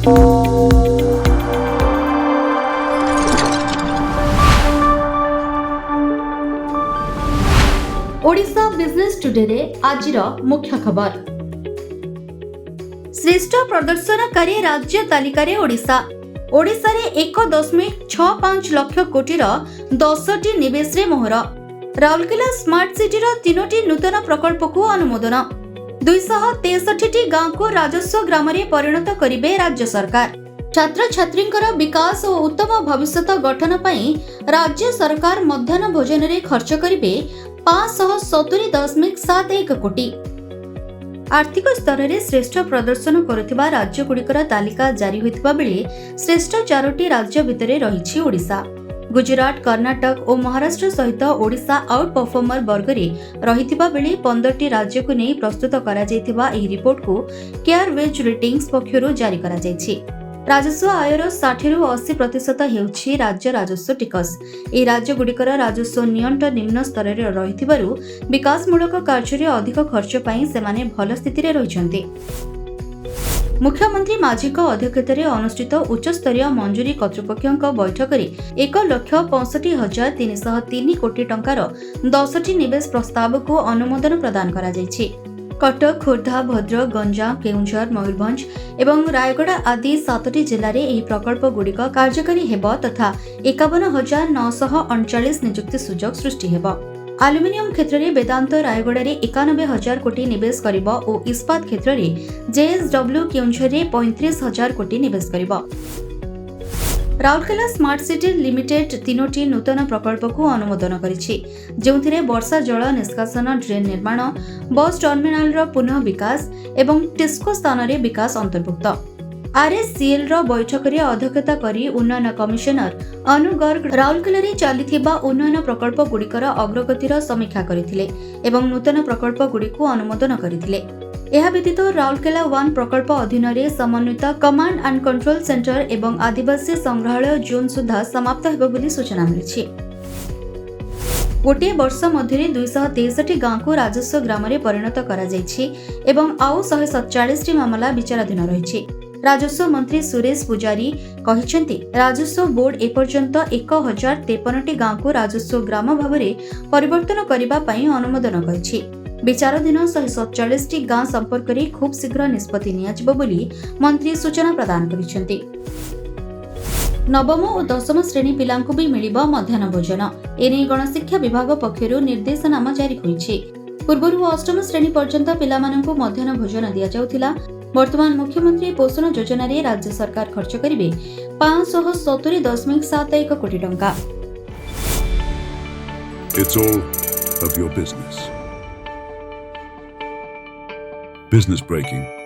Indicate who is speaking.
Speaker 1: Odisha business today रे आजिर मुख्य खबर। श्रेष्ठ प्रदर्शनकारी राज्य तालिका रे ओडिशा रे 1.65 लाख कोटीर 10टी निवेश रे मोहर। राउरकेला स्मार्ट सिटी रो 3टी नूतन प्रकल्प को अनुमोदन। 263टी गांव को राजस्व ग्राम रे परिणत करिवे राज्य सरकार। छात्र छात्रींकर विकास और उत्तम भविष्य गठन पई राज्य सरकार मध्याह्न भोजन रे खर्च करिवे 570.71 कोटी। आर्थिक स्तर में श्रेष्ठ प्रदर्शन करुथिबा राज्य गुड़िकर तालिका जारी होइथिबा बेले श्रेष्ठ 4टी राज्य भितरे रहिछि ओडिशा। गुजरात, कर्नाटक और महाराष्ट्र सहित ओडिशा आउट परफॉर्मर वर्ग में रहिथिबा बेले 15टी राज्य को नहीं प्रस्तुत करा जायथिबा एही रिपोर्ट को केयर वेज रेटिंग्स पक्षरु जारी करा जायछि। राजस्व आयर 60-80% हेउछि राज्य राजस्व टिकस। ए राज्य गुड़िकर राजस्व नियंट निम्न स्तर रे रहिथिबारु विकासमूलक कार्य अधिक खर्च पई सेमाने भल स्थिति रे रहिछन्ते। मुख्यमंत्री माझीक अध्यक्षतार अनुष्ठित उच्चस्तरीय मंजूरी कर्तृपक्षों बैठक में 1,65,303 कोटी टंकार 10टी निवेश प्रस्ताव को अनुमोदन प्रदान करा जायछि। कटक, खोर्धा, भद्रक, गंजाम, केउंझर, मयूरभंज एवं रायगड़ा आदि 7टी जिले में यह प्रकल्प गुड़िक कार्यकारी हेब तथा 51,939 नियुक्ति सुजोग सृष्टि हेब। आलुमिनियम क्षेत्र में वेदांत रायगड़ा रे 91,000 कोटी निवेश करिब और इस्पात क्षेत्र में जेएसडब्ल्यू केउंझर रे 35,000 कोटी निवेश करिब। राउरकेला स्मार्ट सिटी लिमिटेड 3टी नूतन प्रकल्प को अनुमोदन करिछि, जेउथिरे वर्षा जल निष्कासन ड्रेन निर्माण, बस टर्मिनाल रो पुनः विकास एवं टिस्को स्थान रे विकास अंतर्भुक्त। आरएससीएल रो बैठक रे अध्यक्षता करी उन्नयन कमिशनर अनु गर्ग राउरकेला रे चलिथिबा उन्नयन प्रकल्प गुड़िकर अग्रगतिर समीक्षा करिथिले एवं नूतन प्रकल्प गुड़िको अनुमोदन करिथिले। यह व्यतीत राउरकेला 1 प्रकल्प अधीन रे समन्वित कमांड एंड कंट्रोल सेंटर एवं आदिवासी संग्रहालय जोन सुधा समाप्त हेबो बोली सूचना मिलिछि। गोटे वर्ष मध्य 263 गांव को राजस्व ग्राम रे परिणत करा जायछि एवं आउ 147टी मामला विचाराधीन रहिछि। राजस्व मंत्री सुरेश पुजारी कहिसेंति राजस्व बोर्ड एपर्यंत 1053टी गांव को राजस्व ग्राम भाव में परिवर्तन करबा पई अनुमोदन करिछि। विचाराधीन 147टी गांव संपर्क में खूब शीघ्र निष्पत्ति नियाजिबो बोली मंत्री सूचना प्रदान करिसेंति। नवम और दशम श्रेणी पिलांकु भी मिलिबो मध्याह्न भोजन। एने गणशिक्षा विभाग पक्षरु निर्देशनामा जारी होइछि। पूर्वरु अष्टम श्रेणी पर्यंत पिलामानंकु मध्याह्न भोजन दिया जाउथिला। वर्तमान मुख्यमंत्री पोषण योजना रे राज्य सरकार खर्च करिवे 570.71 कोटी टंका।
Speaker 2: It's all of your business. Business breaking.